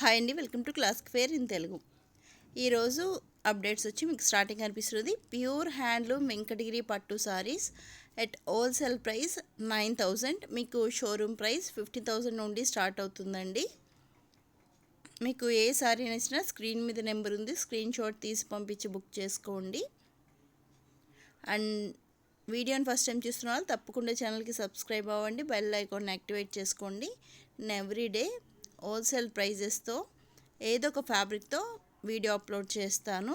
Hi అండి, welcome to classic fair in Telugu. ఈరోజు updates వచ్చి మీకు స్టార్టింగ్ అనిపిస్తుంది. ప్యూర్ హ్యాండ్లూమ్ వెంకటగిరి పట్టు సారీస్ ఎట్ హోల్సేల్ ప్రైస్ 9,000. మీకు షోరూమ్ ప్రైస్ 50,000 నుండి స్టార్ట్ అవుతుందండి. మీకు ఏ సారీ నచ్చినా స్క్రీన్ మీద నెంబర్ ఉంది, స్క్రీన్ షాట్ తీసి పంపించి బుక్ చేసుకోండి. అండ్ వీడియోని ఫస్ట్ టైం చూస్తున్న వాళ్ళు తప్పకుండా ఛానల్కి సబ్స్క్రైబ్ అవ్వండి, బెల్ ఐకాన్ యాక్టివేట్ చేసుకోండి. నేను ఎవ్రీడే హోల్సేల్ ప్రైజెస్తో ఏదో ఒక ఫ్యాబ్రిక్తో వీడియో అప్లోడ్ చేస్తాను.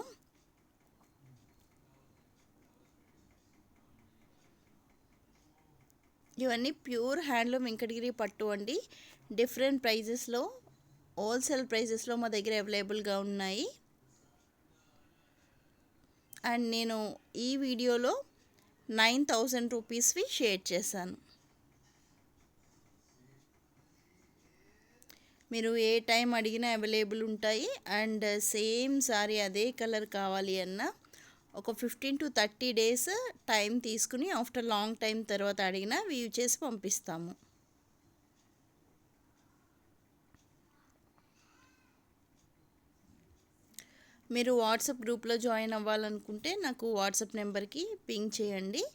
ఇవన్నీ ప్యూర్ హ్యాండ్లూమ్ వెంకటగిరి పట్టు అండి. డిఫరెంట్ ప్రైజెస్లో హోల్సేల్ ప్రైజెస్లో మా దగ్గర అవైలబుల్గా ఉన్నాయి. అండ్ నేను ఈ వీడియోలో 9,000 రూపీస్వి షేర్ చేశాను. మీరు ఏ టైం అడిగినా అవైలబుల్ ఉంటాయి. అండ్ సేమ్ సారీ అదే కలర్ కావాలి అన్న ఒక 15 to 30 days టైం తీసుకుని ఆఫ్టర్ లాంగ్ టైం తర్వాత అడిగినా వీవ్ చేసి పంపిస్తాము. మీరు వాట్సాప్ గ్రూప్లో జాయిన్ అవ్వాలనుకుంటే నాకు వాట్సాప్ నెంబర్కి పింగ్ చేయండి,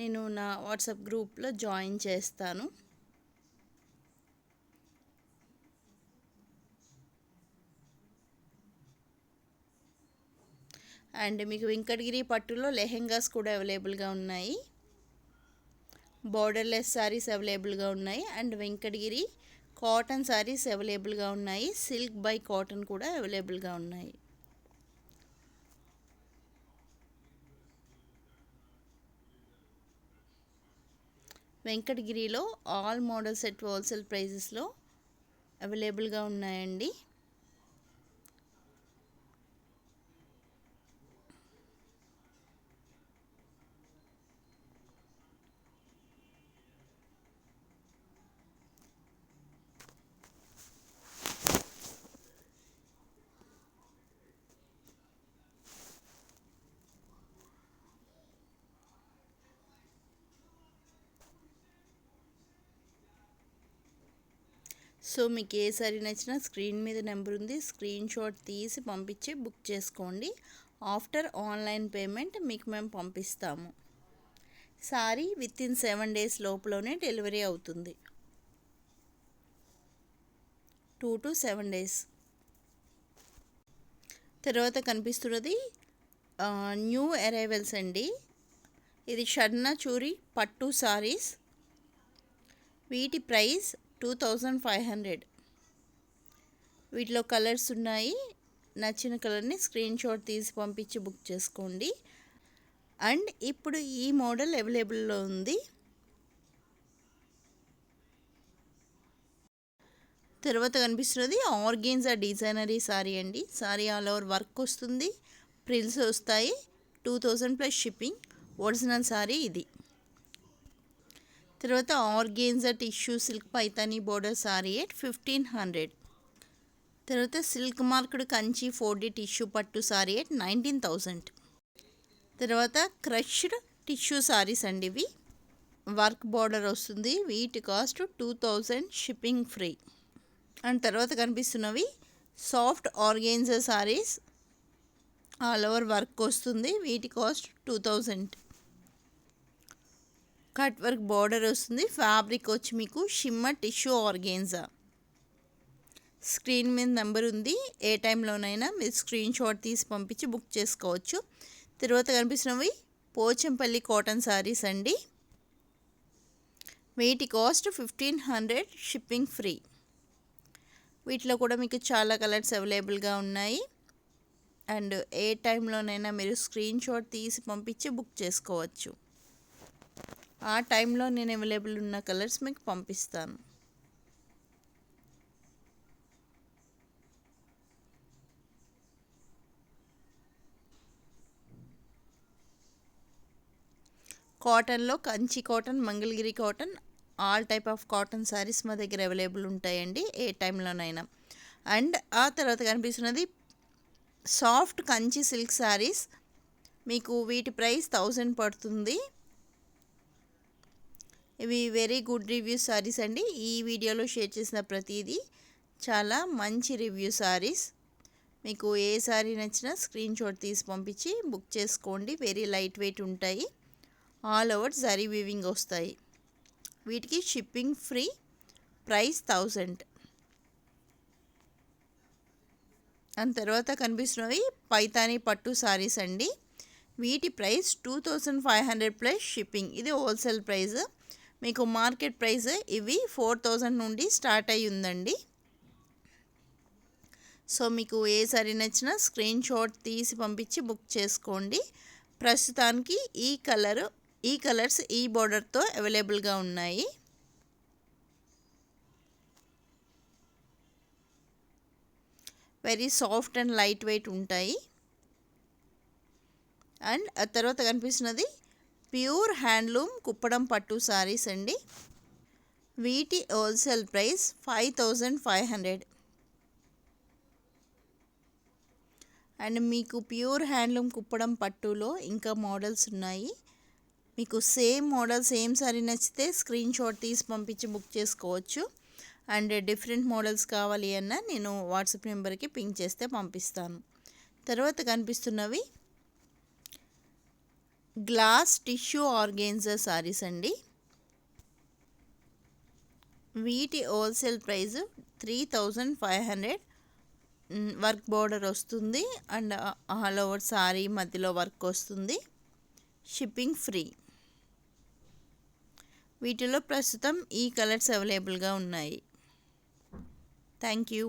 నేను నా వాట్సాప్ గ్రూప్లో జాయిన్ చేస్తాను. అండ్ మీకు వెంకటగిరి పట్టులో లెహెంగాస్ కూడా అవైలబుల్గా ఉన్నాయి, బార్డర్లెస్ శారీస్ అవైలబుల్గా ఉన్నాయి. అండ్ వెంకటగిరి కాటన్ శారీస్ అవైలబుల్గా ఉన్నాయి, సిల్క్ బై కాటన్ కూడా అవైలబుల్గా ఉన్నాయి. వెంకటగిరిలో ఆల్ మోడల్ సెట్ హోల్సేల్ ప్రైజెస్లో అవైలబుల్గా ఉన్నాయండి. సో మీకు ఏ సారీ నచ్చినా స్క్రీన్ మీద నెంబర్ ఉంది, స్క్రీన్ షాట్ తీసి పంపించి బుక్ చేసుకోండి. ఆఫ్టర్ ఆన్లైన్ పేమెంట్ మీకు మేము పంపిస్తాము. సారీ వితిన్ 7 days లోపలనే డెలివరీ అవుతుంది, 2 to 7 days. తర్వాత కనిపిస్తున్నది న్యూ అరైవల్స్ అండి. ఇది షర్నా చూరి పట్టు సారీస్, వీటి ప్రైస్ 2,500. వీటిలో కలర్స్ ఉన్నాయి, నచ్చిన కలర్ని స్క్రీన్ షాట్ తీసి పంపించి బుక్ చేసుకోండి. అండ్ ఇప్పుడు ఈ మోడల్ అవైలబుల్లో ఉంది. తర్వాత కనిపిస్తున్నది ఆర్గెన్జా డిజైనరీ సారీ అండి. సారీ ఆల్ ఓవర్ వర్క్ వస్తుంది, ప్రిల్స్ వస్తాయి, 2,000 ప్లస్ షిప్పింగ్. ఒరిజినల్ సారీ ఇది. తర్వాత organza tissue silk Paithani border sorry at 1,500. తర్వాత silk marked Kanchi 4D tissue పట్టు సారీ ఎట్ 19,000. తర్వాత క్రష్డ్ టిష్యూ సారీస్ అండి, ఇవి వర్క్ బార్డర్ వస్తుంది, వీటి కాస్ట్ 2,000 షిప్పింగ్ ఫ్రీ. అండ్ తర్వాత కనిపిస్తున్నవి soft organza saris, all over work వస్తుంది, వీటి కాస్ట్ 2,000. కట్ వర్క్ బార్డర్ వస్తుంది, ఫ్యాబ్రిక్ వచ్చి మీకు షిమ్మర్ టిష్యూ ఆర్గెన్జా. స్క్రీన్ మీద నెంబర్ ఉంది, ఏ టైంలోనైనా మీరు స్క్రీన్ షాట్ తీసి పంపించి బుక్ చేసుకోవచ్చు. తర్వాత కనిపిస్తున్నవి పోచంపల్లి కాటన్ సారీస్ అండి, వీటి కాస్ట్ 1,500 షిప్పింగ్ ఫ్రీ. వీటిలో కూడా మీకు చాలా కలర్స్ అవైలబుల్గా ఉన్నాయి. అండ్ ఏ టైంలోనైనా మీరు స్క్రీన్ షాట్ తీసి పంపించి బుక్ చేసుకోవచ్చు. ఆ టైంలో నేను అవైలబుల్ ఉన్న కలర్స్ మీకు పంపిస్తాను. కాటన్లో Kanchi cotton, Mangalagiri cotton, all type of cotton saris మా దగ్గర అవైలబుల్ ఉంటాయండి, ఏ టైంలోనైనా. అండ్ ఆ తర్వాత కనిపిస్తున్నది సాఫ్ట్ కంచి సిల్క్ శారీస్, మీకు వీటి ప్రైస్ 1,000 పడుతుంది. ఇవి వెరీ గుడ్ రివ్యూ సారీస్ అండి. ఈ వీడియోలో షేర్ చేసిన ప్రతిదీ చాలా మంచి రివ్యూ సారీస్. మీకు ఏ సారీ నచ్చినా స్క్రీన్ షాట్ తీసి పంపించి బుక్ చేసుకోండి. వెరీ లైట్ వెయిట్ ఉంటాయి. ఆల్ ఓవర్ జరీ వీవింగ్ వస్తాయి. వీటికి షిప్పింగ్ ఫ్రీ. ప్రైస్ 1000. దాని తర్వాత కనిపిస్తున్నవి పైతానీ పట్టు సారీస్ అండి. వీటి ప్రైస్ 2500 ప్లస్ షిప్పింగ్. ఇది హోల్సేల్ ప్రైస్. మీకు మార్కెట్ ప్రైస్ ఇవి 4000 నుండి స్టార్ట్ అయ్యి ఉందండి. సో మీకు ఏ సారీ నచ్చినా స్క్రీన్ షాట్ తీసి పంపించి బుక్ చేసుకోండి. ప్రస్తుతానికి ఈ కలర్స్ ఈ బోర్డర్తో అవైలబుల్గా ఉన్నాయి. Very soft and light weight ఉంటాయి. అండ్ ఆ తర్వాత కనిపిస్తున్నది ప్యూర్ హ్యాండ్లూమ్ కుప్పడం పట్టు సారీస్ అండి. వీటి హోల్సేల్ ప్రైస్ 5500. అండ్ మీకు ప్యూర్ హ్యాండ్లూమ్ కుప్పడం పట్టులో ఇంకా మోడల్స్ ఉన్నాయి. మీకు సేమ్ మోడల్ సేమ్ సారీ నచ్చితే స్క్రీన్ షాట్ తీసి పంపించి బుక్ చేసుకోవచ్చు. అండ్ డిఫరెంట్ మోడల్స్ కావాలి అన్నా నేను వాట్సాప్ నెంబర్కి పింక్ చేస్తే పంపిస్తాను. తర్వాత కనిపిస్తున్నవి గ్లాస్ టిష్యూ ఆర్గెన్జా సారీస్ అండి. వీటి హోల్సేల్ ప్రైస్ 3500. వర్క్ బోర్డర్ వస్తుంది అండ్ ఆల్ ఓవర్ సారీ మధ్యలో వర్క్ వస్తుంది. Shipping free. వీటిలో ప్రస్తుతం ఈ కలర్స్ అవైలబుల్గా ఉన్నాయి. Thank you.